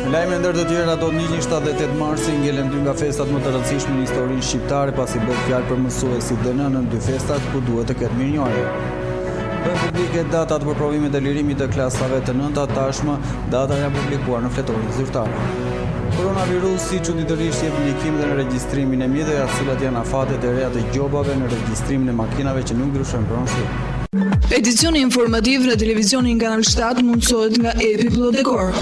Lajme ndër të tjera do të ndiqni 78 marsin ngelen dy nga festat më të rëndësishme në historinë shqiptare pasi bëhet fjalë për mësuesit dhe nënën, dy festat ku duhet të ketë mirënjohje. Bën publike datat për provimet e lirimit të klasave të nënta, tashmë data janë publikuar në fletorin zyrtar. Koronavirusi çuditërisht jep ndikim dhe në regjistrimin e mjeteve, të cilat janë afatet e reja të gjobave në regjistrimin e makinave që nuk ndryshojnë pronësi. Edicioni informativ në televizionin Kanal 7 mundësohet nga epi Plodekor.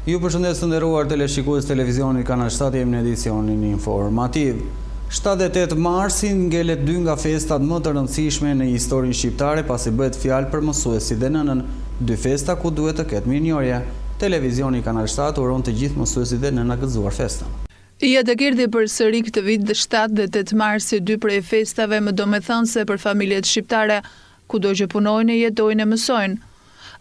Ju përshëndes të nderuar teleshikues televizionit Kanal 7, jemi në edicionin informativ. 78 marsin ngelet dy nga festat më të rëndësishme në historinë shqiptare pasi bëhet fjalë për mësuesit dhe nënën, dy festa ku duhet të ketë mirënjohje. Televizioni Kanal 7 uron të gjithë mësuesit dhe nëna gëzuar festën. Ja të erdhi përsëri këtë vit 7 dhe 8 marsi, dy prej festave më domethënëse për familjet shqiptare, kudo që punojnë, jetojnë e mësojnë.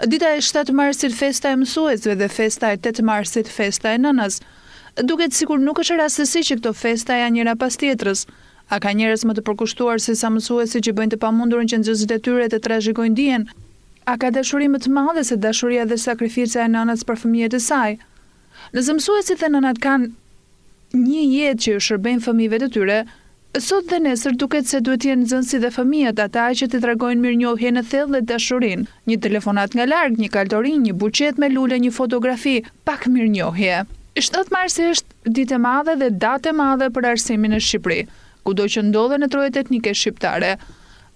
Dita e 7 marsit festa e mësuesve dhe festa e 8 marsit festa e nënës. Duket sikur nuk është rastësi që këto festa janë njëra pas tjetrës. A ka njerëz më të përkushtuar se sa mësuesi që bëjnë të pamundurën që nxënësit e tyre të trashëgojnë dijen? A ka dashuri më të madhe se dashuria dhe sakrifica e nënës për fëmijët e saj? Nëse mësuesit dhe nënat kanë një jetë që ju shërbejnë fëmijëve të tyre, sot dhe nesër duket se duhet jenë nxënësit dhe fëmijët ata që të tregojnë mirënjohje në thellë dhe dashurinë. Një telefonat nga larg, një kaltorin, një buqet me lule, një fotografi, pak mirënjohje. 7 marsi është ditë e madhe dhe datë e madhe për arsimin në Shqipëri, kudo që ndodhen në trojet etnike shqiptare.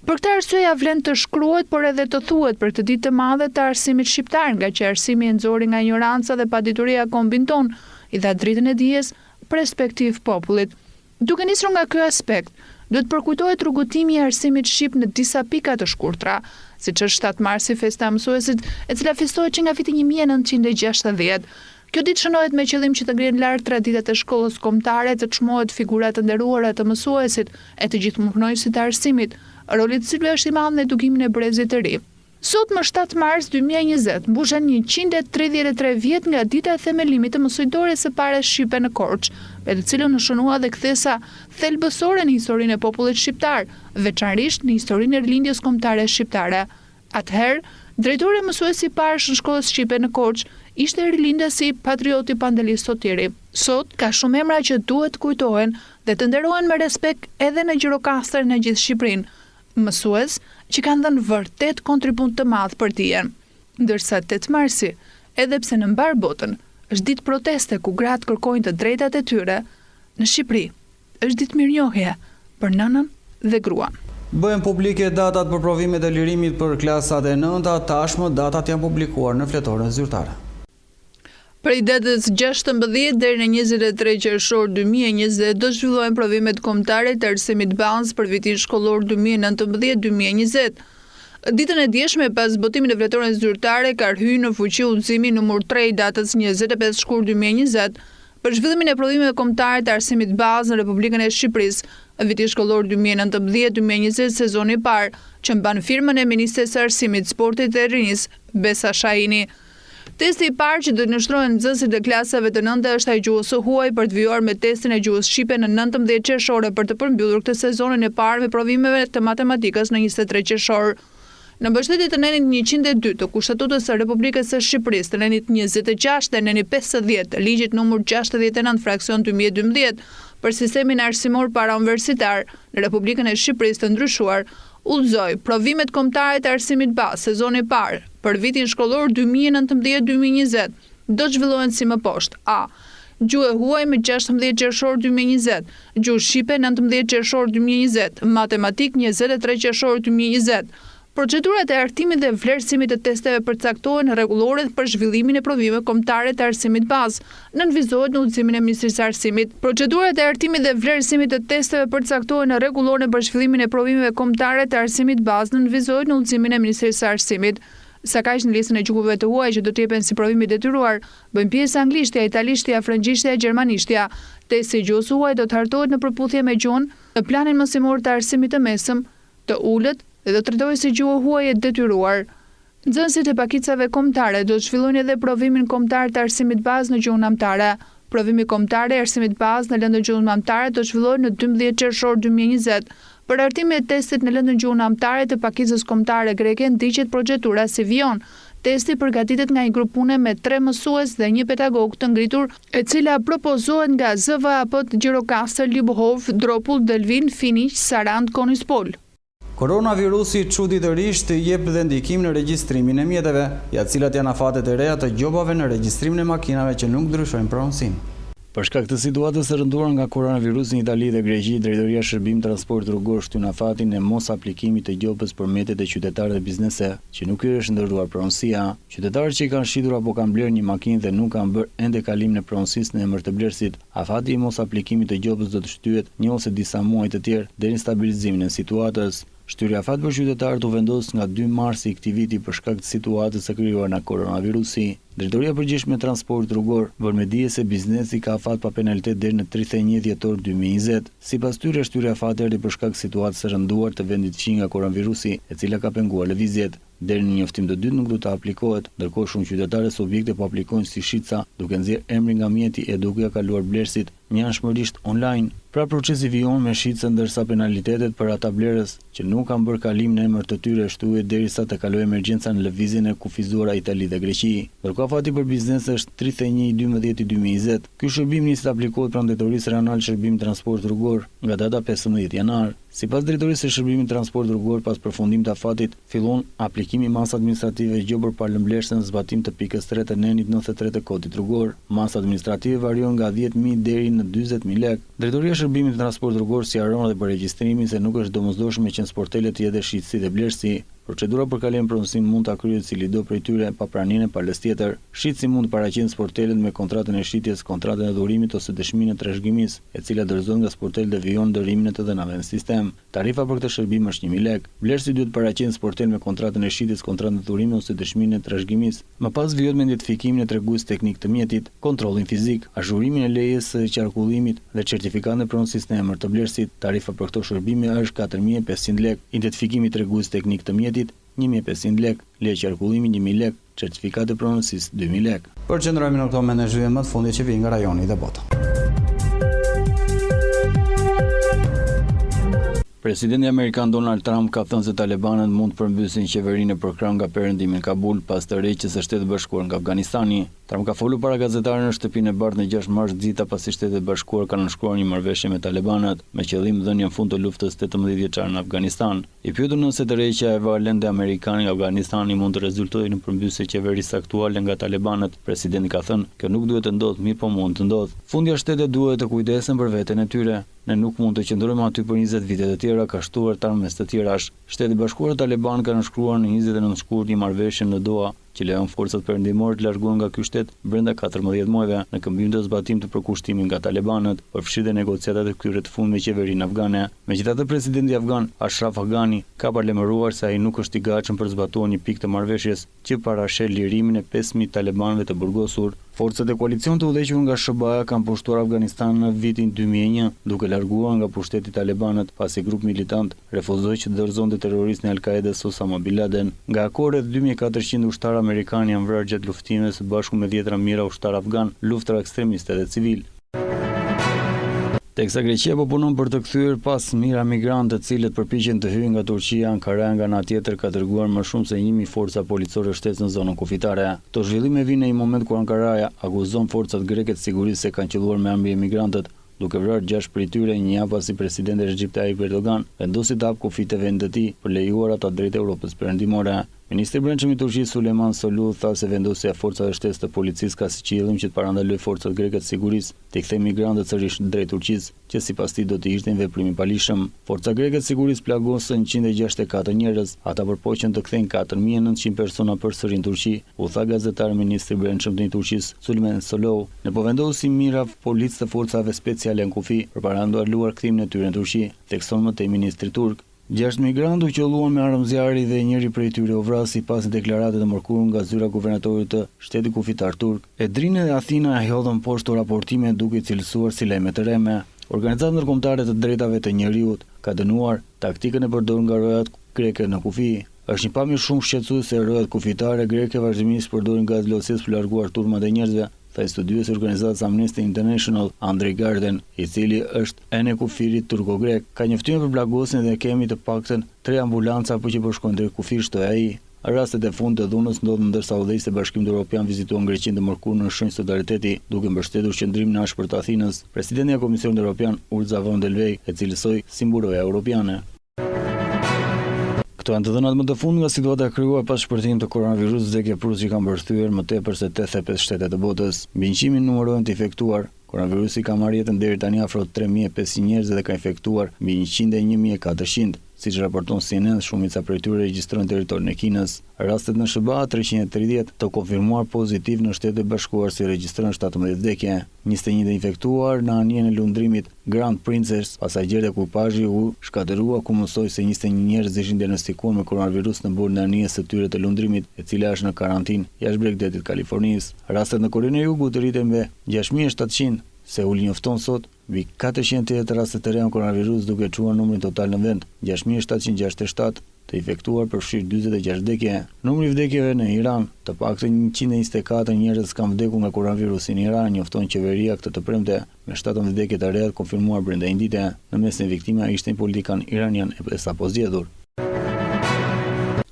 Për këtë arsye ja vlen të shkruhet, por edhe të thuhet për këtë ditë të madhe të arsimit shqiptar, nga që arsimi e nxori nga ignoranca dhe padituria kombin ton, i dha dritën e dijes perspektiv popullit. Duke nisur nga ky aspekt, duhet përkujtohet rrugëtimi i arsimit shqip në disa pika të shkurtra, siç është 7 marsi festa e mësuesit, e cila festohet që nga viti 1960. Kjo ditë shënohet me qëllim që të ngrihen lart traditat e shkollës kombëtare, të çmohet figura të nderuara të mësuesit e të gjithë punonjësit të arsimit, roli i cili është i madh në edukimin e brezit të ri. Sot më 7 mars 2020 mbushen 133 vjet nga dita e themelimit të mësujdores së pare shqipe në Korçë, me të cilën u shënua dhe kthesa thelbësore në historinë e popullit shqiptar, veçanërisht në historinë e rilindjes kombëtare shqiptare. Atëherë, drejtori mësuesi i parë në shkollës shqipe në Korçë ishte rilindësi patrioti Pandelis Sotiri. Sot ka shumë emra që duhet kujtohen dhe të nderohen me respekt edhe në Gjirokaster në gjithë Shqipërinë. Mësues që kanë dhënë vërtet kontribut të madh për dijen. Ndërsa 8 marsi, edhe pse në mbar botën, është ditë proteste ku gratë kërkojnë të drejtat e tyre, në Shqipëri është ditë mirënjohje për nënën dhe gruan. Bëhen publike datat për provimet e lirimit për klasat e nënta, tashmë datat janë publikuar në fletorin zyrtar. Prej datës 16 deri në 23 qershor 2020 do zhvillohen provimet kombëtare të arsimit bazë për vitin shkollor 2019-2020. Ditën e djeshme pas botimit në fletorin zyrtare ka hyrë në fuqi udhëzimi numër 3 datës 25 shkurt 2020 për zhvillimin e provimeve kombëtare të arsimit bazë në Republikën e Shqipërisë, viti shkollor 2019-2020 sezoni i parë, që mban firmën e Ministres së Arsimit, Sportit dhe Rinisë, Besa Shahini. Testi i parë që do të nështrohen nxënësit e klasave të nënta është ai gjuhës së huaj për të vjuar me testin e gjuhës shqipe në 19 qershore për të përmbyllur këtë sezonin e parë me provimeve të matematikës në 23 qershor. Në mbështetje të nenit 102 të Kushtatutës së Republikës së Shqipërisë, të nenit 26 dhe nenit 50 të ligjit numër 69 fraksion 2012 për sistemin arsimor parauniversitar në Republikën e Shqipërisë të ndryshuar, udhëzoi provimet kombëtare të arsimit bazë sezoni i parë për vitin shkollor 2019-2020 do të zhvillohen si më poshtë: A. Gjuhë e huaj me 16 qershor 2020, gjuhë shqipe 19 qershor 2020, matematik 23 qershor 2020. Procedurat e artimit dhe vlerësimit të testeve përcaktohen rregullore për zhvillimin e provimeve kombëtare të arsimit bazë. Nënvizohet në udhëzimin e Ministrisë së Arsimit. Procedurat e artimit dhe vlerësimit të testeve përcaktohen rregullore për zhvillimin e provimeve kombëtare të arsimit bazë. Nënvizohet në udhëzimin e Ministrisë së Arsimit. Sa kaq në listën e gjuhëve të huaj që do të jepen si provim i detyruar, bëjnë pjesë anglishtja, italishtja, frëngjishtja e gjermanishtja. Testi i gjuhës huaj do të hartohet në përputhje me gjuhën në planin mësimor të arsimit të mesëm, të ulët dhe do të trajtohet si gjuhë huaj e detyruar. Nxënësit e pakicave kombëtare do të zhvillojnë edhe provimin kombëtar të arsimit bazë në gjuhën anëtare. Provimi kombëtar i arsimit bazë në lëndën gjuhën anëtare do të zhvillohet në 12 qershor 2020. Për hartimin e testit në lëndën gjuhën anëtare të pakicës kombëtare greke ndiqet procedura si vijon. Testi përgatitet nga një grup pune me 3 mësues dhe 1 pedagog të ngritur, e cila propozohet nga ZVAP Gjirokaster, Libohov, Dropull, Delvin, Finiq, Sarand, Konispol. Koronavirusi çuditërisht jep dhe ndikim në regjistrimin e mjeteve, ja cilat janë afatet e reja të gjobave në regjistrimin e makinave që nuk ndryshojnë pronësinë. Për shkak të situatës së rënduar nga koronavirusi në Itali dhe Greqi, Drejtoria Shërbim Transport Rrugor shtyn afatin e mos aplikimit të gjobës për mjetet e qytetarëve dhe biznese, që nuk i është ndërruar pronësia. Qytetarët që i kanë shitur apo kanë blerë një makinë dhe nuk kanë bërë ende kalim në pronësisë në emër të blerësit, afati i mos aplikimit të gjobës do të shtyhet një ose disa muaj të tjerë deri në stabilizimin e situatës. Shtyrja afat për qytetarët u vendos nga 2 marsi i këtij viti për shkak të situatës së krijuar nga koronavirusi. Drejtoria Përgjithshme e Transportit Rrugor bën me dije se biznesi ka afat pa penalitet deri në 31 dhjetor 2020. Sipas tyre, shtyrja afat erdhi për shkak të situatës së rënduar të vendit fqinj nga koronavirusi, e cila ka penguar lëvizjet. Deri në njoftim të dytë nuk do të aplikohet, ndërkohë shumë qytetarë dhe subjekte po aplikojnë si shica, duke nxjerrë emrin nga mjeti e duke ja kaluar blerësit njanshmërisht online. Pra procesi vijon me shitse, ndërsa penalitetet për ata blerës që nuk kanë bërë kalim në emër të tyre shtuhet derisa të kalojë emergjenca në lëvizjen e kufizuara Itali dhe Greqi. Ndërkohë afati për biznese është 31/12/2020. Ky shërbim nis të aplikohet pranë Drejtorisë Rajonale Shërbim Transport Rrugor nga data 15 janar. Sipas Drejtorisë së Shërbimit Transport Rrugor, pas përfundimit të afatit, fillon aplikimi i masë administrative gjobër paralëmblerëse në zbatim të pikës 3 të nenit 93 të kodit rrugor. Masa administrative varion nga 10.000 deri në 40.000 lekë. Drejtoria e Shërbimit Transport Rrugor sqaron edhe për regjistrimin se nuk është domosdoshme që në sportele të jetë shitësi dhe blerësi. Procedura për kalim pronësim mund ta kryejë cilido prej tyre pa praninë e palës tjetër. Shitësi mund të paraqetë sportelet me kontratën e shitjes, kontratën e dhurimit ose dëshminë e trashëgimisë, e cila dorëzohet nga sportelet dhe vijon ndërimin e të dhënave në sistem. Tarifa për këtë shërbim është 1.000 lekë. Blerësi duhet paraqetë sportel me kontratën e shitjes, kontratën e dhurimit ose dëshminë e trashëgimisë. Më pas vijohet me identifikimin e treguesit teknik të mjetit, kontrollin fizik, azhurimin e lejes së qarkullimit dhe certifikatin e pronësisë në emër të blerësit. Tarifa për këtë shërbim është 4.500 lekë. Identifikimi i treguesit teknik të mjetit 1.500 lekë, leje qarkullimi 1.000 lekë, certifikat e pronësisë 2.000 lekë. Përqendrohemi në këto momente zhvillime më të fundit që vijnë nga rajoni dhe bota. Presidenti amerikan Donald Trump ka thënë se talibanët mund të përmbysin qeverinë për krah nga perëndimi në Kabul pas të rrjeqjes së Shtetit Bashkuar nga Afganistani. Trump ka folur para gazetarëve në shtëpinë e bardhë në 6 mars, dita pasi Shtetet Bashkuar kanë nënshkruar një marrëveshje me talibanët me qëllim dhënien fund të luftës 18-vjeçare në Afganistan. I pyetur nëse tërheqja e valende amerikane nga Afganistani mund të rezultojë në përmbysje qeverisë aktuale nga talibanët, presidenti ka thënë, kjo nuk duhet të ndodhë, mirë po mund të ndodhë. Fundja shtetet duhet të kujdesen për veten e tyre. Ne nuk mund të qëndrojmë aty për 20 vite të tjera, ka shtuar armes të tjerash. Shteti Bashkuar dhe Taliban kanë nënshkruar në 29 shkurt një marrëveshje në Doha, që lejon forcat perëndimore të largohen nga ky shtet brenda 14 muajve në këmbim të zbatim të përkushtimit nga talibanët, përfshirë negociatat e këtyre të fundit me qeverinë afgane. Megjithatë, presidenti afgan Ashraf Ghani ka paralajmëruar se ai nuk është i gatshëm për zbatuar një pikë të marrëveshjes që parashë lirimin e 5.000 talibanëve të burgosur. Forcat e koalicion të udhëhequr nga SBA kanë pushtuar Afganistan në vitin 2001, duke larguar nga pushteti talibanët pasi grup militant refuzoi që të dorëzonte terroristin e Al-Qaedas Osama bin Laden. Nga akord, rreth 2400 ushtarë amerikanë janë vrarë gjatë luftimeve së bashku me 10 mijëra ushtarë afgan, luftra ekstremistë dhe civil. Teksa Greqia po punon për të kthyer pas mijëra migrantë të cilët përpiqen të hyjnë nga Turqia, Ankara nga ana tjetër ka dërguar më shumë se 1000 forca policore shtesë në zonën kufitare. Këto zhvillime vijnë në një moment kur Ankara akuzon forcat greke të sigurisë se kanë qelluar me armë emigrantët, duke vrarë 6 prej tyre një javë pasi presidenti Recep Tayyip Erdogan vendosi të hapë kufit e vendit të tij për lejuar ata drejt Europës perëndimore. Ministri i Brendshëm i Turqisë Sulejman Soylu tha se vendosja e forcave shtesë të policisë ka si qëllim që të parandalojë forcat greke të sigurisë të kthejë migrantët sërish drejt Turqisë, që sipas tij do të ishte një veprim i palishëm. Forca greke të sigurisë plagosën 164 njerëz, ata përpoqen të kthejnë 4900 persona përsëri në Turqi, u tha gazetar ministri i Brendshëm të Turqisë Sulejman Soylu. Në po vendosi mira policë të forcave speciale në kufi për parandaluar kthimin e tyre në Turqi, thekson më tej ministri turk. 6 migrantë u qelluan me armë zjarri dhe njëri prej tyre u vrasi pasi deklarate të mërkurën nga zyra guvernatorit të shtetit kufitar turk. Edrine dhe Athina e hodhën poshtë raportime duke i cilësuar si lajme të reme. Organizata ndërkombëtare të drejtave të njerëzit ka dënuar taktikën e përdorur nga rojat greke në kufi. Është një pamje shumë shqetësuese se rojat kufitare greke vazhdimisht përdorin gaz lotësisë për larguar turmat e njerëzve, thaj studiuesi i organizatës Amnesty International, Andrej Garden, i cili është ene kufirit turko-grek. Ka njoftuar për plagosin dhe kemi të paktën 3 ambulanca për që po shkojnë drejt kufit, shtoi ai. Rastet e fundit të dhunës ndodhen ndërsa udhëheqësi i Bashkimit Evropian vizituan Greqinë të mërkurën në shenjë solidariteti, duke mbështetur qendrimin e ashpër të Athinës. Presidenti i Komisionit Evropian, Ursula von der Leyen, e cilësoi si mburoja europiane. Këto janë të dhënat më të fundit nga situata e krijuar pas shpërthimit të koronavirus, vdekje prus që kanë mbërthyer më tepër se 85 shtete të botës. Mbi 100.000 numërohen të infektuar. Koronavirusi ka marrë jetën deri tani afro 3.500 njerëz dhe ka infektuar mbi 101.400. Siç raporton CNN, shumica prej tyre regjistrojnë në territorin e Kinës. Rastet në SBA 330 të konfirmuar pozitiv në Shtetet e Bashkuara si regjistrojnë 17 vdekje. 21 të infektuar në anjen e lundrimit Grand Princess, pasagjerët e ekipazhit u shkatërrua ku mësoi se 21 njerëz ishin diagnostikuar me koronavirus në burgun e anjes së tyre të lundrimit, e cila është në karantinë jashtë Bregdetit Kalifornisë. Rastet në Korenë e Jugut rriten me 6700. Seuli njofton sot mbi 480 raste të reja koronavirus duke çuar numrin total në vend 6767 të infektuar përfshirë 46 vdekje. Numri i vdekjeve në Iran, të paktën 124 njerëz kanë vdekur nga koronavirusi në Iran, njofton qeveria këtë të premte me 17 vdekje të reja konfirmuar brenda një dite. Në mes të viktimave ishte një politikan iranian e sapo zgjedhur.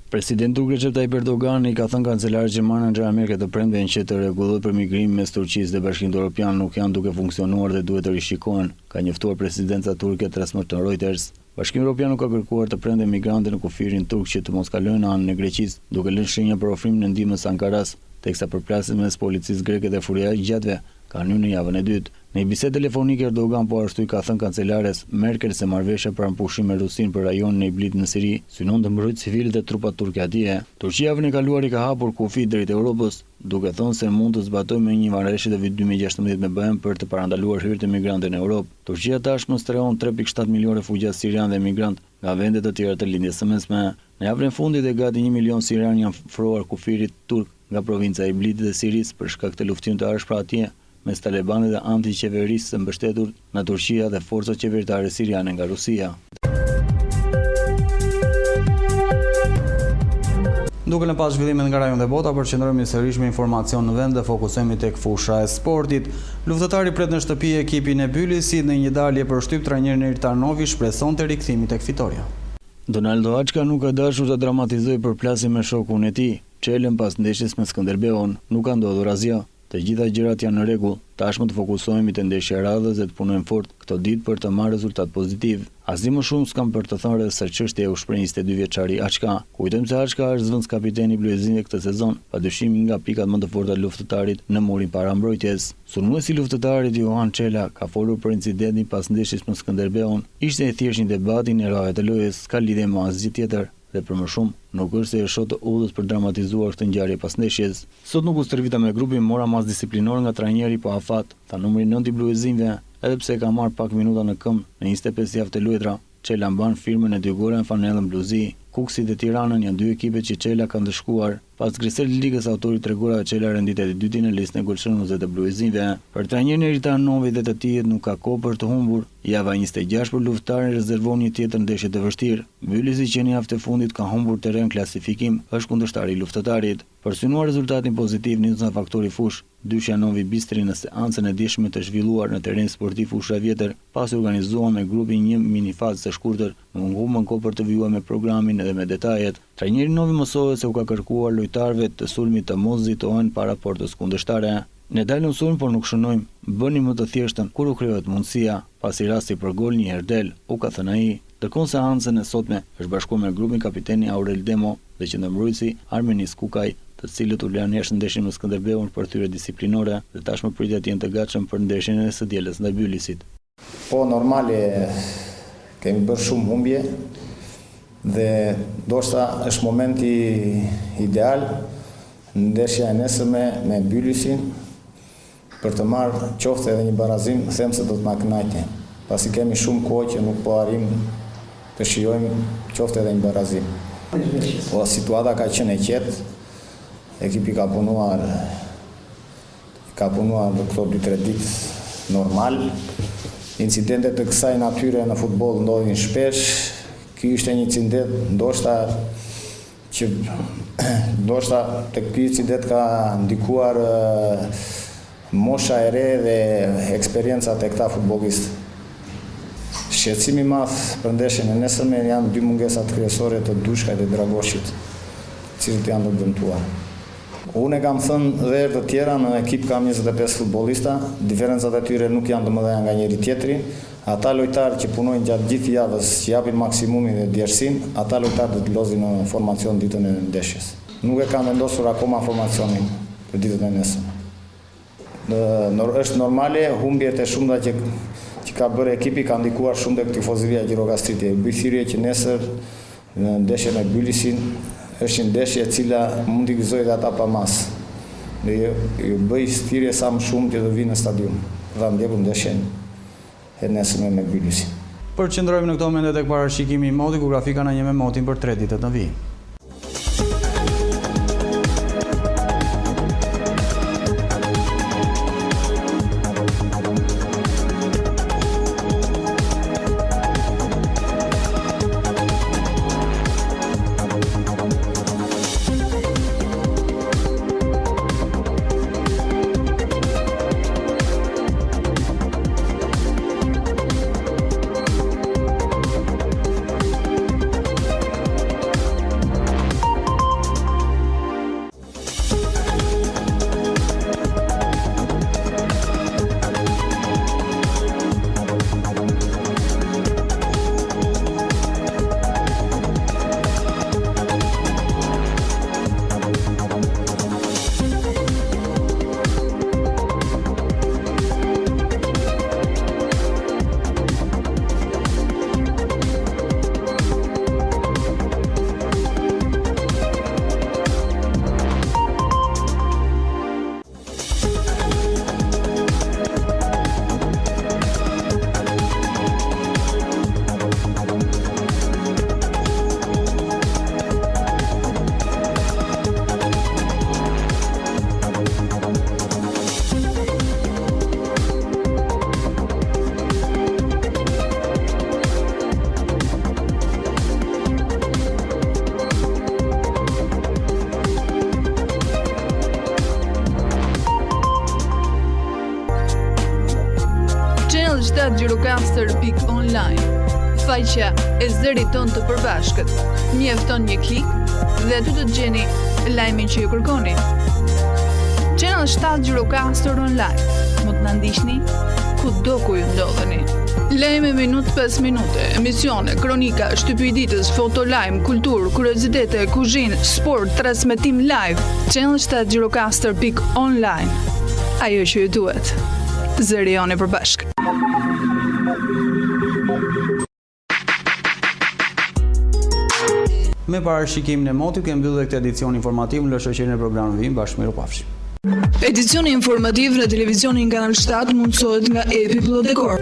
Presidenti turk Recep Tayyip Erdogan i ka thënë kancelarit gjerman Angela Merkel të premten që të rregullohet për migrimin mes Turqisë dhe Bashkimit Evropian nuk janë duke funksionuar dhe duhet të rishikohen, ka njoftuar presidenca turke transmeton Reuters. Bashkimi Evropian nuk ka kërkuar të premte migrante në kufirin turk që të mos kalojnë në anën e Greqisë, duke lënë shenja për ofrimin e ndihmës Ankaras, teksa përplasjet mes policisë greke dhe furia-gjatëve kanë hyrë në javën e dytë. Në një bisedë telefonike Erdogan po ashtu i ka thënë kancelares Merkel se marrëveshja për ampushim me Rusinë për rajonin e Idlibit në Siri synon të mbrojtë civilët e trupat turke atje. Turqia javën e kaluar i ka hapur kufit drejt Europës, duke thënë se mund të zbatojë me një marrëveshje të vitit 2016 me BE për të parandaluar hyrjen e migrantëve në Europë. Turqia tashmë strehon 3.7 milionë refugjat sirianë dhe migrantë nga vende të tjera të lindjes së mesme. Në javën e fundit e gati 1 milion sirianë janë ofruar kufirit turk nga provinca e Idlibit dhe Sirisë për shkak të luftimit të arshpër atje mes talibanëve dhe anti-qeverisë së mbështetur nga Turqia dhe forcat qeveritare siriane nga Rusia. Duke në pas zhvillimet nga rajon dhe bota, përqendrohemi sërish me informacion në vend dhe fokusohemi tek fusha e sportit. Luftëtari pret në shtëpi ekipin e Bylisit në një dalje për shtyp trajnerin Irtanovi shpresonte rikthimin tek fitoria. Donaldo Haçka nuk ka dashur të dramatizojë përplasjen me shokun e tij. Çelën pas ndeshjes me Skënderbeun, nuk ka ndodhur asgjë. Të gjitha gjërat janë në rregull. Tashmë të fokusohemi te ndeshja e radhës dhe të punojmë fort këto ditë për të marrë rezultat pozitiv. Asnjë më shumë s'kam për të thënë rreth së çështje e ushprehjes 22 vjeçari Haçka. Kujtojmë se Haçka është zvendës kapiteni i bluezinëve këtë sezon, padyshim nga pikat më të forta të luftëtarit në murin para mbrojtjes. Sulmuesi i luftëtarit Johan Çela ka folur për incidentin pas ndeshjes me Skënderbeun. Ishte e thjeshtë një debat në radhë të lojës, s'ka lidhje me asgjë tjetër. Dhe për më shumë, nuk është se e shoh të udhës për dramatizuar këtë ngjarje pas ndeshjes. Sot nuk u stërvita me grupin, mora mas disiplinor nga trajneri po afat, tha numri 9 i bluezinëve, edhe pse ka marrë pak minuta në këmbë në 25 javë të luajtra. Çela mban firmën e dy gola në fanellën bluzi. Kuksi dhe Tiranën janë dy ekipet që Çela ka ndëshkuar. Pas Grisel Ligës, autori tregora Çela rendit e dytin në listën e golshënuesve të bluezinëve. Për trajnerin Irtanovi dhe të tjerët nuk ka kohë për të humbur. Java 26 për luftëtarin rezervon një tjetër ndeshje të vështirë. Bylisi që në javën e fundit ka humbur terren klasifikim, është kundërshtari i luftëtarit. Për synuar rezultatin pozitiv nis nga faktori fush, dyshja Novi Bistri në seancën e dishme të zhvilluar në terren sportiv fusha vjetër, pasi organizuan me grupin një minifazë të shkurtër, nuk humbën kohë për të vijuar me programin edhe me detajet. Trajneri Novi mësoi se u ka kërkuar lojtarëve të sulmit të mos zitohen para portës kundërshtare. Ne dalëm sulm, por nuk shënojmë, bëni më të thjeshtën kur u krijohet mundësia, pasi rasti për gol një herë del, u ka thënë ai. Ndërkohë seancën e sotme është bashkuar me grupin kapiteni Aurel Demo dhe qendërmbrojtësi Armenis Kukaj, të cilët u lanë jashtë ndeshjen me Skënderbeun për thyrje disiplinore dhe tashmë pritet të jenë të gatshëm për ndeshjen e së dielës ndaj Bylisit. Po normale kemi bërë shumë humbje dhe ndoshta është momenti ideal ndeshja e nesërme me Bylisin për të marrë qoftë edhe një barazim, them se do të na kënaqë, pasi kemi shumë kohë që nuk po arrim të shijojmë qoftë edhe një barazim. Po situata ka qenë e qetë, ekipi ka punuar në këto 2-3 ditë normal. Incidentet të kësaj natyre në futboll ndodhin shpesh. Ky ishte një incident ndoshta tek ky incident ka ndikuar mosha e re dhe eksperienca tek këta futbollistë. Shqetësimi i madh për ndeshjen e nesërme janë 2 mungesat kryesore të Dushkajt dhe Dragoshit, të cilët janë të dëmtuar. Unë kam thënë dhe herë të tjera, në ekip kam 25 futbollista, diferencat e tyre nuk janë të mëdha nga njëri tjetri. Ata lojtarë që punojnë gjatë gjithë javës, që japin maksimumin dhe djersin, ata lojtarë do të lozin në formacion ditën e ndeshjes. Nuk e kanë vendosur akoma formacionin për ditën e nesërme. Është normale, humbjet e shumta që ka bërë ekipi ka ndikuar shumë tek tifozëria e Gjirokastrit. Bëj thirrje që nesër në ndeshjen e Bylisin është një ndeshje e cila mund t'i gëzojë ata pa mas. Dhe ju bëj thirrje sa më shumë që të vinë në stadium. Pra ndjekur ndeshjen e nesërme me Bylisin. Përqendrohemi në këto momente tek parashikimi i motit, ku grafika na njeh me motin për 3 ditët në vijim. Gjirokaster.online, faqja e zërit ton të përbashkët. Mjefton një klik dhe aty do të gjeni lajmin që ju kërkoni. Channel 7 Gjirokaster online. Mund të na ndiqni kudo ku ju ndodheni. Lajme minutë pas minute, emisione, kronika, shtypje i ditës, foto lajm, kulturë, kuriozitete, kuzhinë, sport, transmetim live. Channel 7 Gjirokaster.online. Ajo që ju duhet. Zëri joni përbashkët. Me parashikimin e motit kemi mbyllur këtë edicion informativ në shoqërinë e programit Vim bashkë mirupafshim. Edicioni informativ në televizionin Kanal 7 mundësohet nga Epi Plot Dekor.